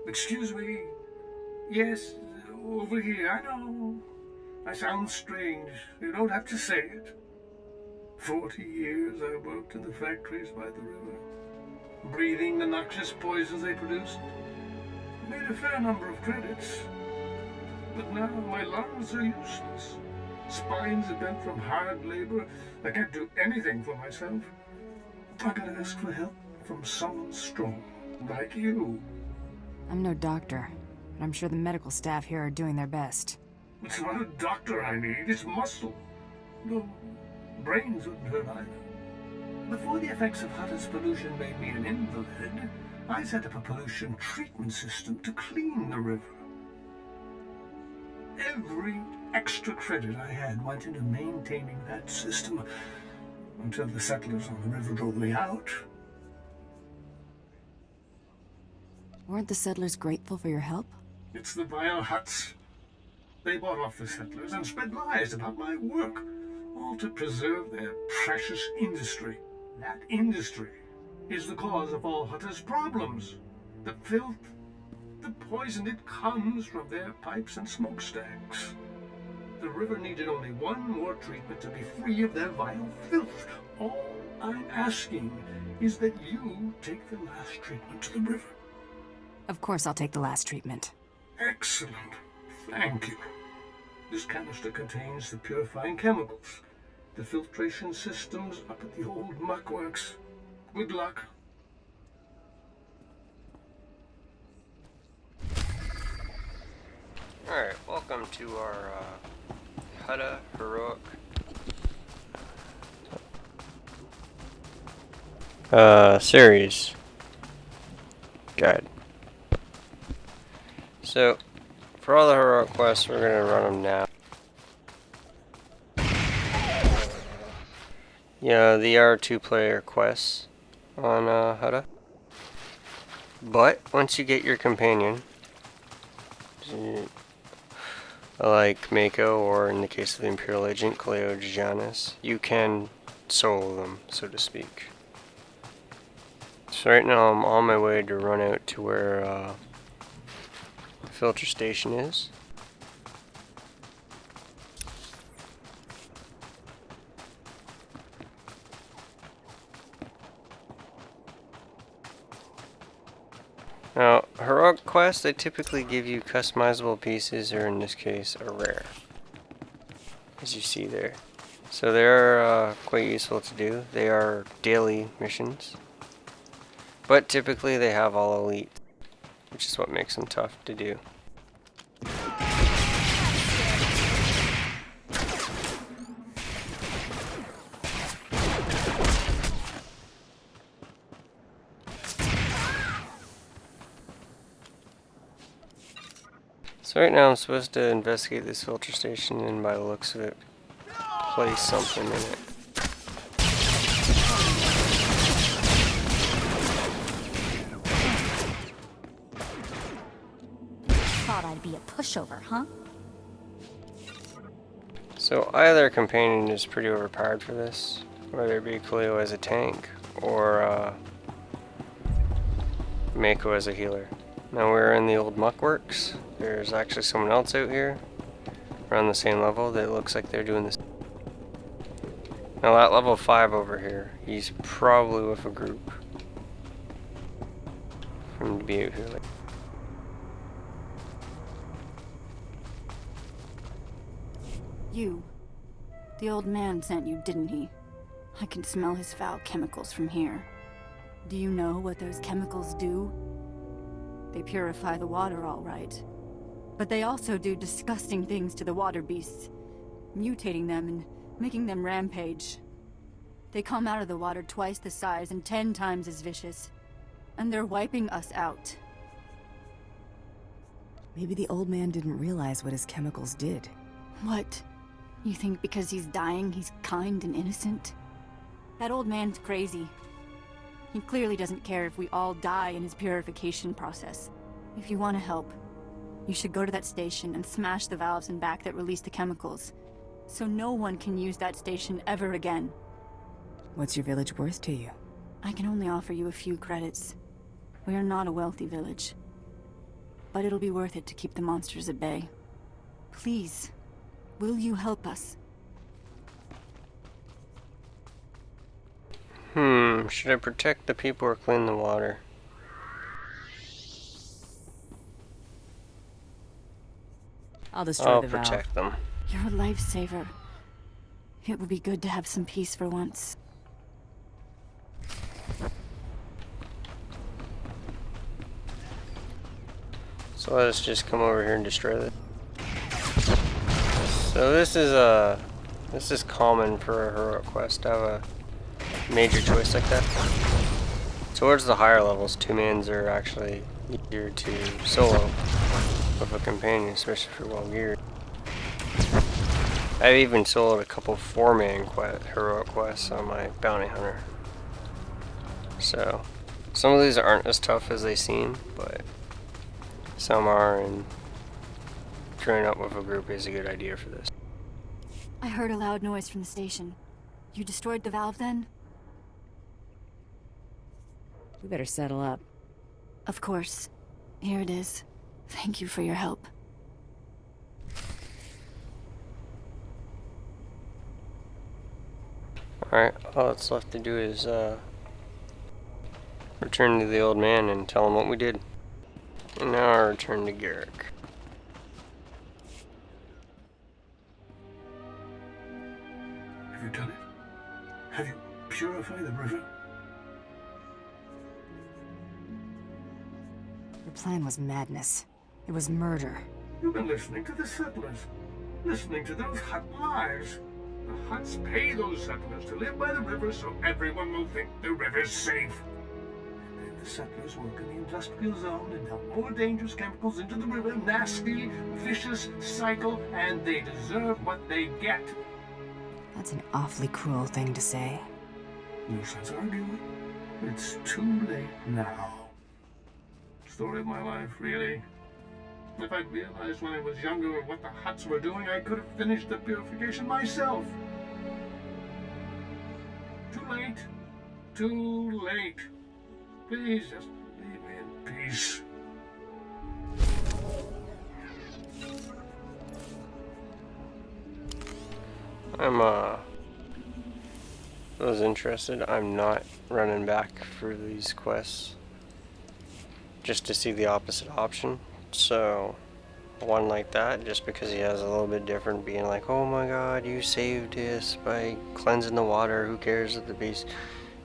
Excuse me. Yes, over here. I know. I sound strange. You don't have to say it. 40 years I worked in the factories by the river, breathing the noxious poisons they produced. Made a fair number of credits. But now my lungs are useless. Spines are bent from hard labor. I can't do anything for myself. I gotta ask for help from someone strong, like you. I'm no doctor, but I'm sure the medical staff here are doing their best. It's not a doctor I need, it's muscle. No, brains wouldn't hurt either. Before the effects of Hutta's pollution made me an invalid, I set up a pollution treatment system to clean the river. Every extra credit I had went into maintaining that system until the settlers on the river drove me out. Weren't the settlers grateful for your help? It's the vile Hutts. They bought off the settlers and spread lies about my work, all to preserve their precious industry. That industry is the cause of all Hutta's problems. The filth, the poison, it comes from their pipes and smokestacks. The river needed only one more treatment to be free of their vile filth. All I'm asking is that you take the last treatment to the river. Of course I'll take the last treatment. Excellent. Thank you. This canister contains the purifying chemicals. The filtration system's up at the old muckworks. Good luck. Alright, welcome to our Hutta Heroic series guide. So, for all the heroic quests, we're going to run them now. Yeah, they are 2-player quests on Hutta. But, once you get your companion, like Mako, or in the case of the Imperial Agent, Cleo Giannis, you can solo them, so to speak. So right now I'm on my way to run out to where the filter station is. Now, heroic quests, they typically give you customizable pieces, or in this case, a rare, as you see there. So they are quite useful to do. They are daily missions, but typically they have all elite, which is what makes them tough to do. So right now I'm supposed to investigate this filter station, and by the looks of it, place something in it. Thought I'd be a pushover, huh? So either companion is pretty overpowered for this, whether it be Cleo as a tank, or Mako as a healer. Now we're in the old muckworks. There's actually someone else out here around the same level that looks like they're doing this. Now that level 5 over here, he's probably with a group for him to be out here. You. The old man sent you, didn't he? I can smell his foul chemicals from here. Do you know what those chemicals do? They purify the water, all right. But they also do disgusting things to the water beasts, mutating them and making them rampage. They come out of the water twice the size and 10 times as vicious. And they're wiping us out. Maybe the old man didn't realize what his chemicals did. What? You think because he's dying, he's kind and innocent? That old man's crazy. He clearly doesn't care if we all die in his purification process. If you want to help, you should go to that station and smash the valves in back that release the chemicals, so no one can use that station ever again. What's your village worth to you? I can only offer you a few credits. We are not a wealthy village. but it'll be worth it to keep the monsters at bay. Please, will you help us? Should I protect the people or clean the water? I'll destroy I'll the valve. protect them. You're a lifesaver. It would be good to have some peace for once. So let us just come over here and destroy this. So this is common for a heroic quest to have a major choice like that. Towards the higher levels, 2-mans are actually easier to solo with a companion, especially if you're well geared. I've even soloed a couple 4-man heroic quests on my bounty hunter. So some of these aren't as tough as they seem, but some are, and joining up with a group is a good idea for this. I heard a loud noise from the station. You destroyed the valve then? We better settle up. Of course. Here it is. Thank you for your help. Alright, all that's left to do is return to the old man and tell him what we did. And now I return to Garrick. Have you done it? Have you purified the river? Your plan was madness. It was murder. You've been listening to the settlers. Listening to those Hutt lies. The Hutts pay those settlers to live by the river so everyone will think the river's safe. And then the settlers work in the industrial zone and dump more dangerous chemicals into the river. Nasty, vicious cycle, and they deserve what they get. That's an awfully cruel thing to say. No sense arguing. It's too late now. Story of my life, really. If I'd realized when I was younger what the Hutts were doing, I could have finished the purification myself. Too late. Too late. Please just leave me in peace. I was interested. I'm not running back for these quests just to see the opposite option. So one like that, just because he has a little bit different, being like, oh my god, you saved us by cleansing the water, who cares if the beast.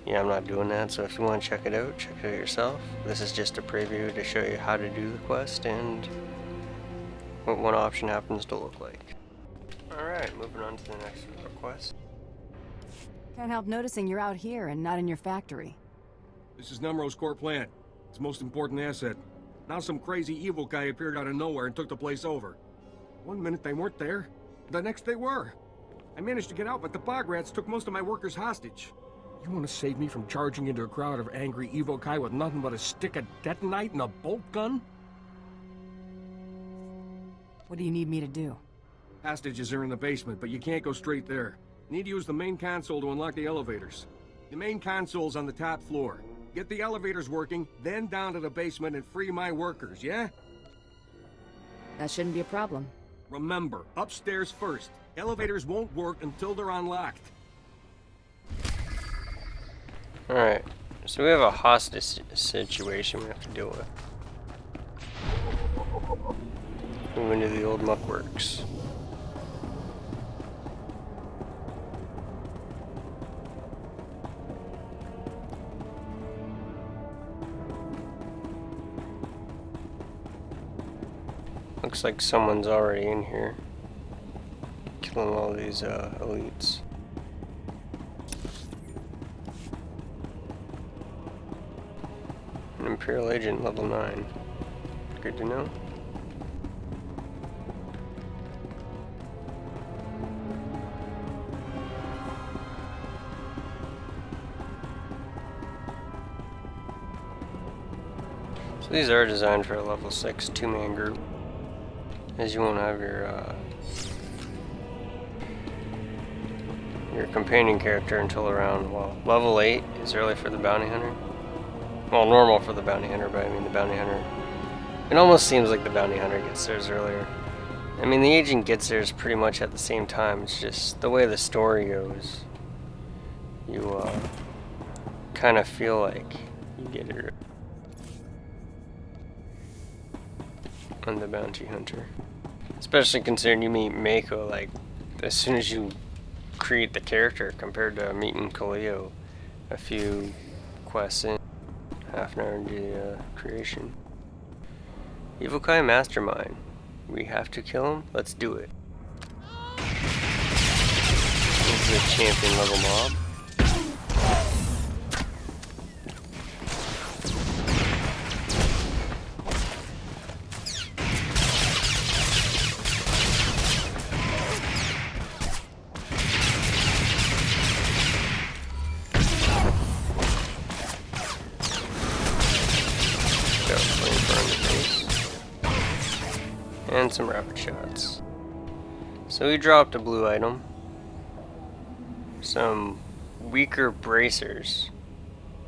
Yeah, I'm not doing that. So if you want to check it out yourself. This is just a preview to show you how to do the quest and what one option happens to look like. Alright, moving on to the next quest. Can't help noticing you're out here and not in your factory. This is Nem'ro's core plant. Its most important asset. Now some crazy evil guy appeared out of nowhere and took the place over. One minute they weren't there, the next they were. I managed to get out, but the bog rats took most of my workers hostage. You want to save me from charging into a crowd of angry evil guy with nothing but a stick of detonite and a bolt gun? What do you need me to do? Hostages are in the basement, but you can't go straight there. You need to use the main console to unlock the elevators. The main console's on the top floor. Get the elevators working, then down to the basement and free my workers, yeah? That shouldn't be a problem. Remember, upstairs first. Elevators won't work until they're unlocked. Alright, so we have a hostage situation we have to deal with. Move into the old muck works. Looks like someone's already in here, killing all these elites. An Imperial Agent level 9. Good to know. So these are designed for a level 6 2-man group, as you won't have your companion character until around, well, level 8 is early for the bounty hunter. Well, normal for the bounty hunter, but I mean the bounty hunter It almost seems like the bounty hunter gets theirs earlier. I mean, the agent gets theirs pretty much at the same time. It's just the way the story goes. You kind of feel like you get it on the bounty hunter. Especially considering you meet Mako like as soon as you create the character compared to meeting Khalil a few quests in, half an hour into the creation. Evil Kai Mastermind. We have to kill him? Let's do it. This is a champion level mob. And some rapid shots. So we dropped a blue item. Some weaker bracers,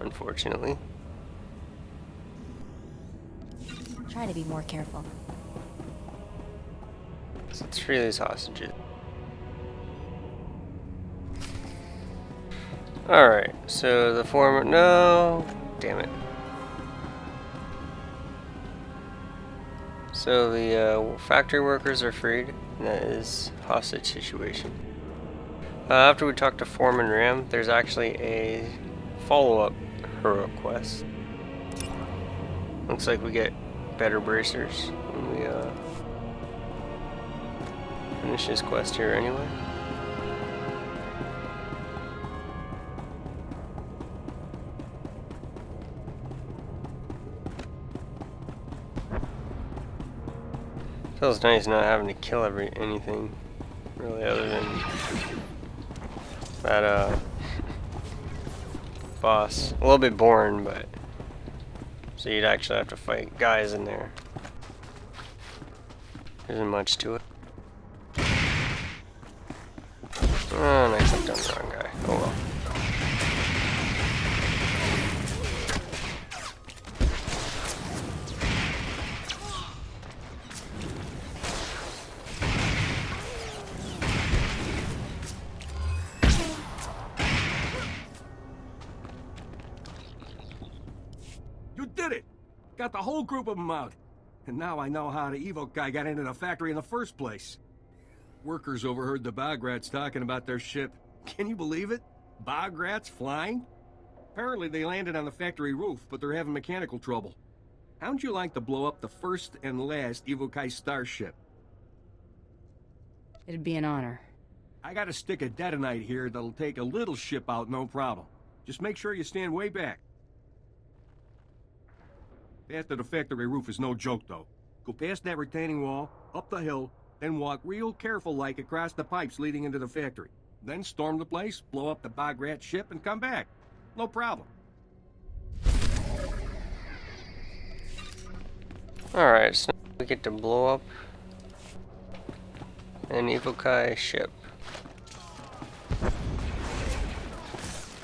unfortunately. Try to be more careful. So let's free these hostages. Alright, so the former. No! Damn it. So the factory workers are freed, and that is hostage situation. After we talk to Foreman Ram, there's actually a follow-up heroic quest. Looks like we get better bracers when we finish this quest here anyway. Feels nice not having to kill anything really other than that boss. A little bit boring, but so you'd actually have to fight guys in there. There isn't much to it. Oh, and I clicked on the wrong guy. Oh well. Got the whole group of them out. And now I know how the evil guy got into the factory in the first place. Workers overheard the bog rats talking about their ship. Can you believe it? Bog rats flying? Apparently they landed on the factory roof, but they're having mechanical trouble. How'd you like to blow up the first and last Evil Kai starship? It'd be an honor. I got a stick of detonite here that'll take a little ship out, no problem. Just make sure you stand way back. After the factory roof is no joke, though. Go past that retaining wall, up the hill, then walk real careful-like across the pipes leading into the factory. Then storm the place, blow up the bog rat ship, and come back. No problem. Alright, so we get to blow up an Evil Kai ship.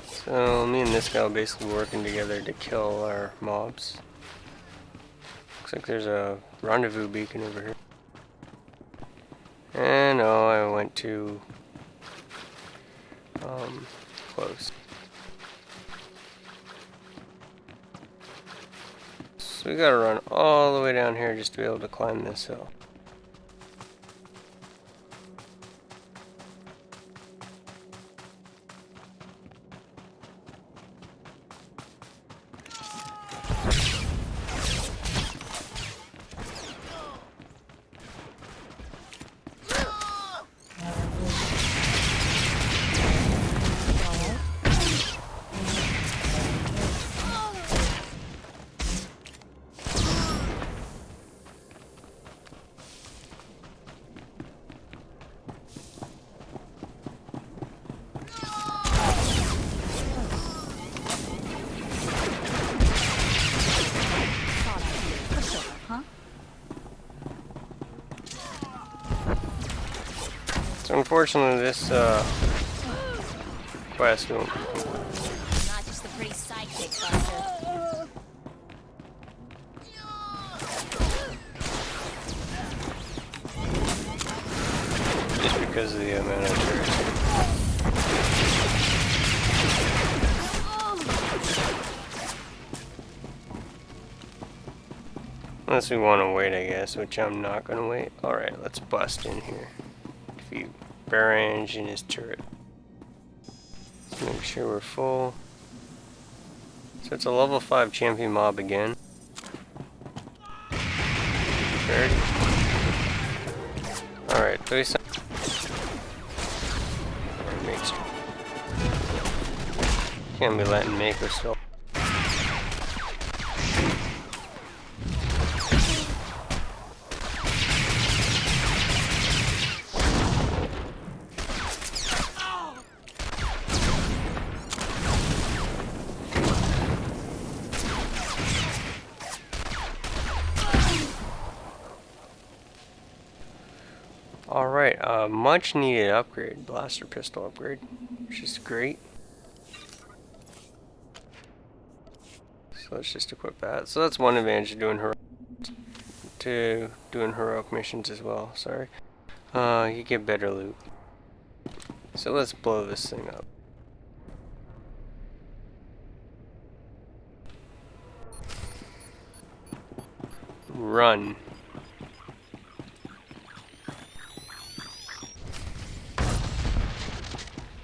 So me and this guy are basically working together to kill our mobs. Looks like there's a rendezvous beacon over here. And oh, I went too close. So we gotta run all the way down here just to be able to climb this hill. So unfortunately this quest won't. Not just the pretty sidekick, Buster. just because of the amount of turrets. Unless we want to wait, I guess, which I'm not going to wait. Alright, let's bust in here. Defeat Barrange and his turret. Let's make sure we're full. So it's a level 5 champion mob again. 30. Alright, 37. Can't be letting Mako still. Alright, much needed upgrade, blaster pistol upgrade, which is great. So let's just equip that. So that's one advantage of doing heroic missions as well, sorry. You get better loot. So let's blow this thing up. Run.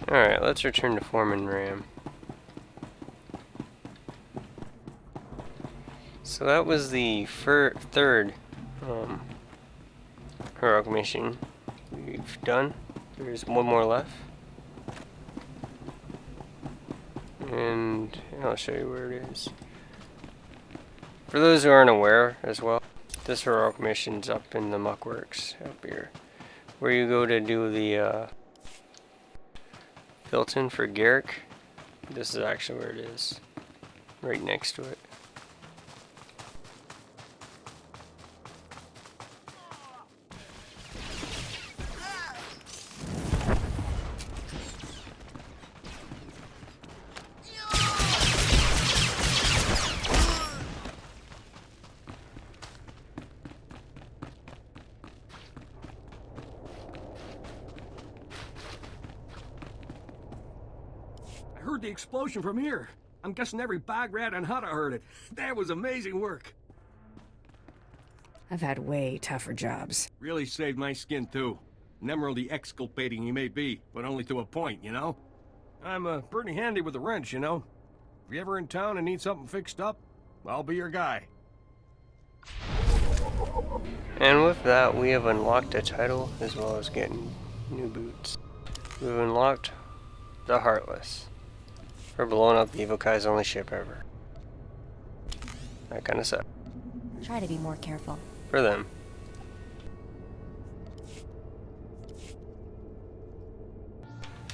Alright, let's return to Foreman Ram. So that was the third heroic mission we've done. There's one more left. And I'll show you where it is. For those who aren't aware as well, this heroic mission's up in the Muckworks up here. Where you go to do the built-in for Garrick. This is actually where it is. Right next to it. I heard the explosion from here. I'm guessing every bog rat on Hutta heard it. That was amazing work. I've had way tougher jobs. Really saved my skin, too. Nem'ro the exculpating he may be, but only to a point, you know? I'm pretty handy with a wrench, you know? If you're ever in town and need something fixed up, I'll be your guy. And with that, we have unlocked a title as well as getting new boots. We've unlocked the Heartless. For blowing up the Evil Kai's only ship ever. That kind of sucks. Try to be more careful. For them.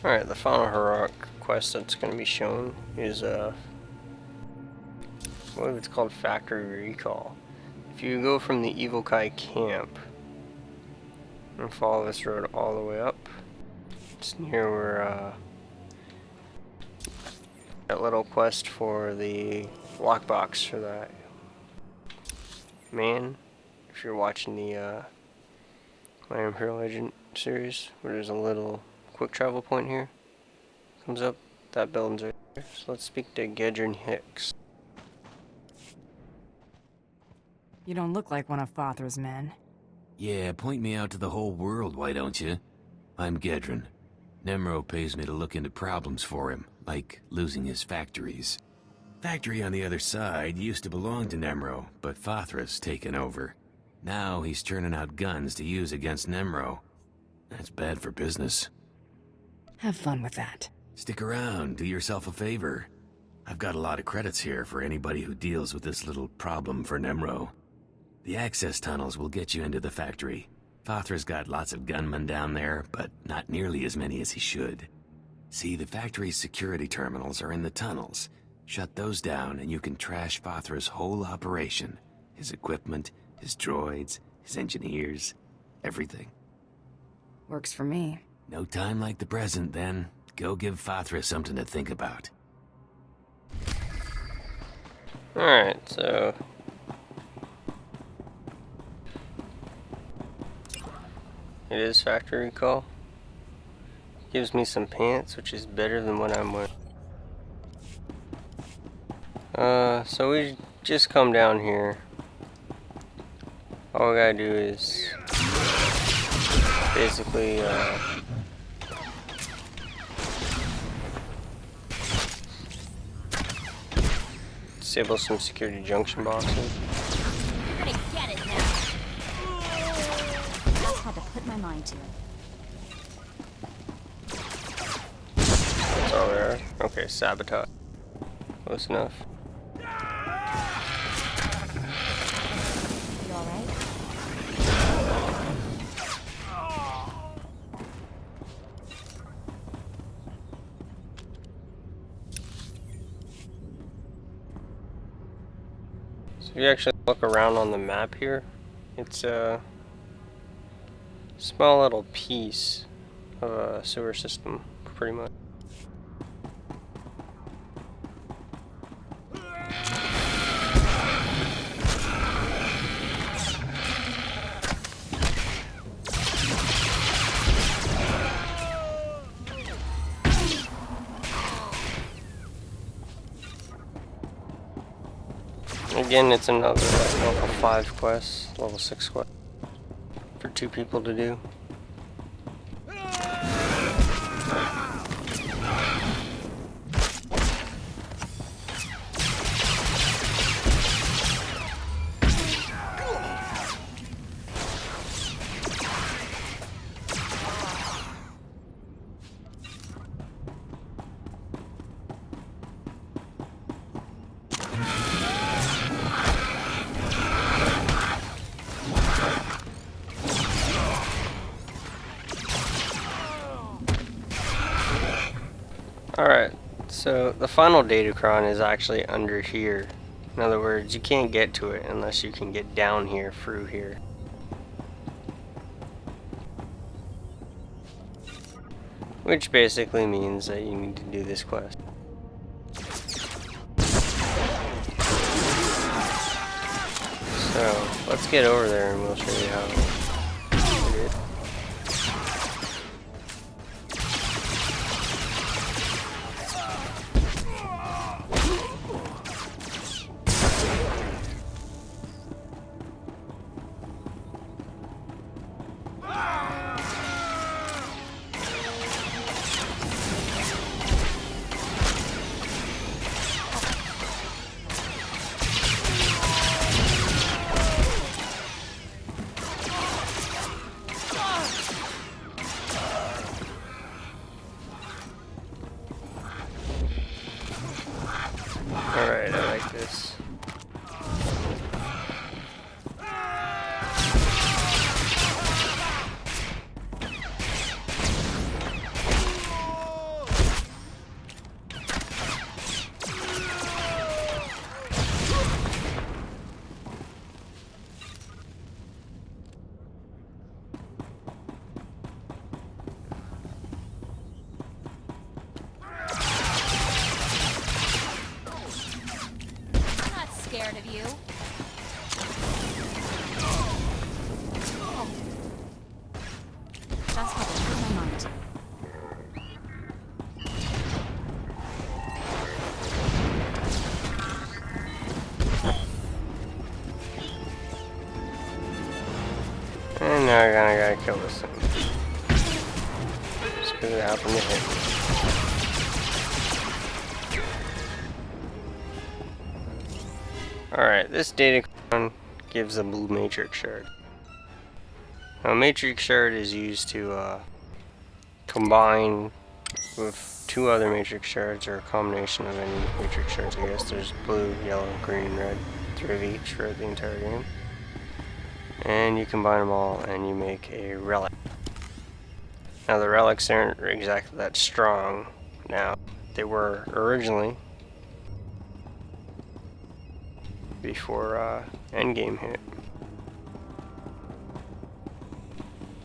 Alright, the final heroic quest that's going to be shown is what it's called, Factory Recall. If you go from the Evil Kai camp and follow this road all the way up, it's near where that little quest for the lockbox for that man. If you're watching the My Imperial Agent series, where there's a little quick travel point here, comes up, that building's right there. So let's speak to Gedrin Hicks. You don't look like one of Father's men. Yeah, point me out to the whole world, why don't you? I'm Gedrin. Nem'ro pays me to look into problems for him, like losing his factories. Factory on the other side used to belong to Nem'ro, but Fathra's taken over. Now he's churning out guns to use against Nem'ro. That's bad for business. Have fun with that. Stick around, do yourself a favor. I've got a lot of credits here for anybody who deals with this little problem for Nem'ro. The access tunnels will get you into the factory. Fathra's got lots of gunmen down there, but not nearly as many as he should. See, the factory's security terminals are in the tunnels. Shut those down and you can trash Fathra's whole operation. His equipment, his droids, his engineers, everything. Works for me. No time like the present, then. Go give Fathra something to think about. Alright, so it is Factory Recall. Gives me some pants, which is better than what I'm wearing. So we just come down here. All we gotta do is basically, disable some security junction boxes. I'm gonna get it now. Just had to put my mind to it. That's all there. Okay, sabotage. Close enough. You alright? So if you actually look around on the map here, it's a small little piece of a sewer system, pretty much. Again, it's another like level 5 quest, level 6 quest for 2 people to do. Alright, so the final datacron is actually under here. In other words, you can't get to it unless you can get down here through here. Which basically means that you need to do this quest. So, let's get over there and we'll show you how to do it. Alright, I like this. Scared of you. Just had to put my mind to it. And now I gotta kill this thing. Just because it happened to hit me. Alright, this datacron gives a blue matrix shard. Now, a matrix shard is used to combine with 2 other matrix shards, or a combination of any matrix shards, I guess. There's blue, yellow, green, and red, 3 of each for the entire game. And you combine them all and you make a relic. Now, the relics aren't exactly that strong now. They were originally, before Endgame hit,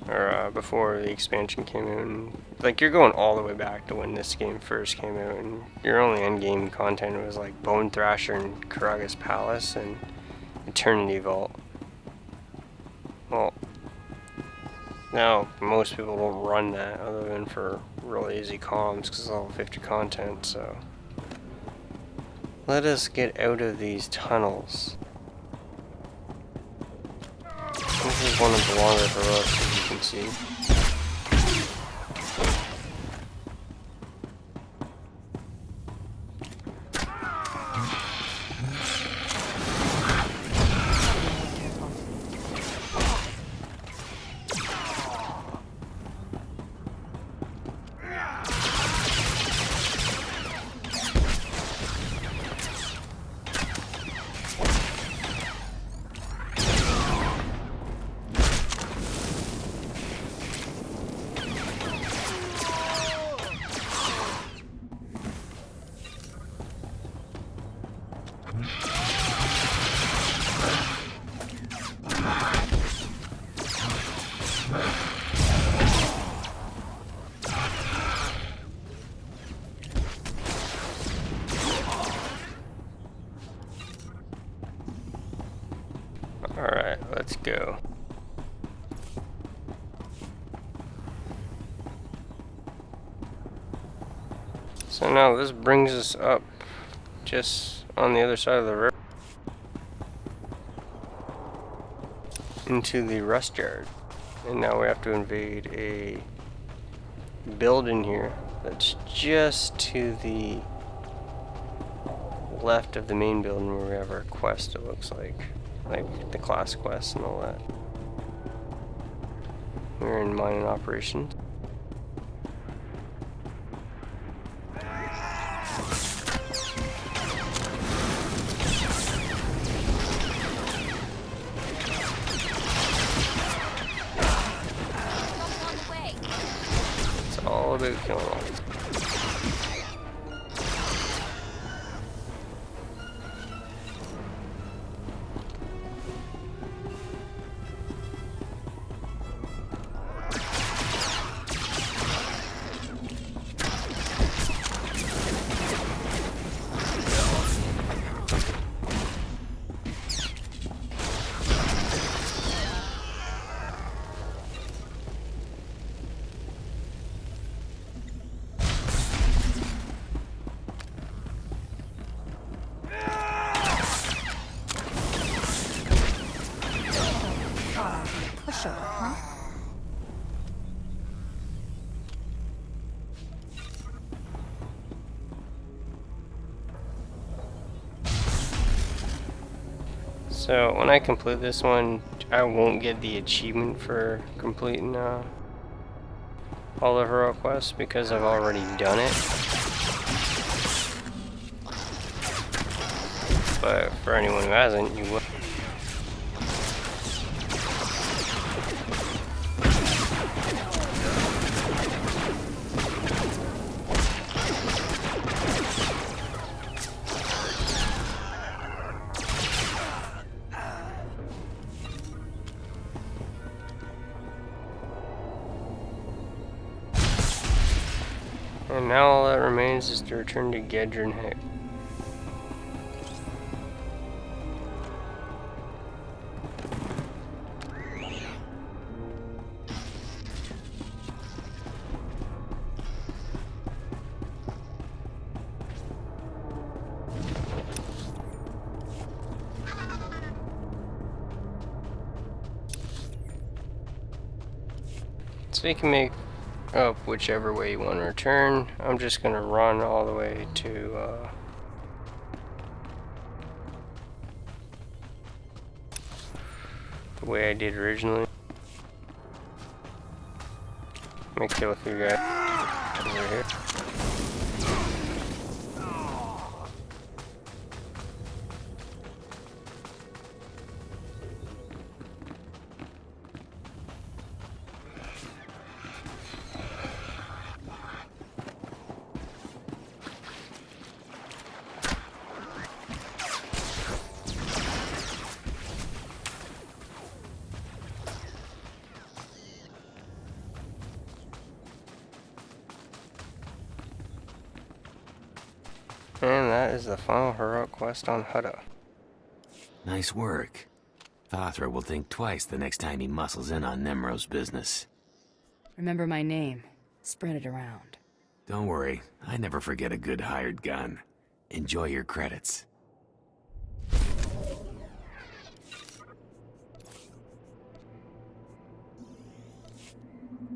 or before the expansion came out. And, like, you're going all the way back to when this game first came out, and your only Endgame content was like Bone Thrasher and Karaga's Palace and Eternity Vault. Well, Now, most people don't run that other than for real easy comms because it's level 50 content, so. Let us get out of these tunnels. This is one of the longer heroics, as you can see. Alright, let's go. So now this brings us up just on the other side of the river into the rust yard. And now we have to invade a building here that's just to the left of the main building where we have our quest, it looks like the class quest and all that. We're in mining operations. It's all about killing all these. Pushover, huh? So when I complete this one, I won't get the achievement for completing all the hero quests because I've already done it. But for anyone who hasn't, you will. And now all that remains is to return to Gedrin Hick. So you can make up whichever way you want to return. I'm just gonna run all the way to the way I did originally. Let me kill a few guys over here. And that is the final heroic quest on Hutta. Nice work. Fathra will think twice the next time he muscles in on Nem'ro's business. Remember my name. Spread it around. Don't worry, I never forget a good hired gun. Enjoy your credits.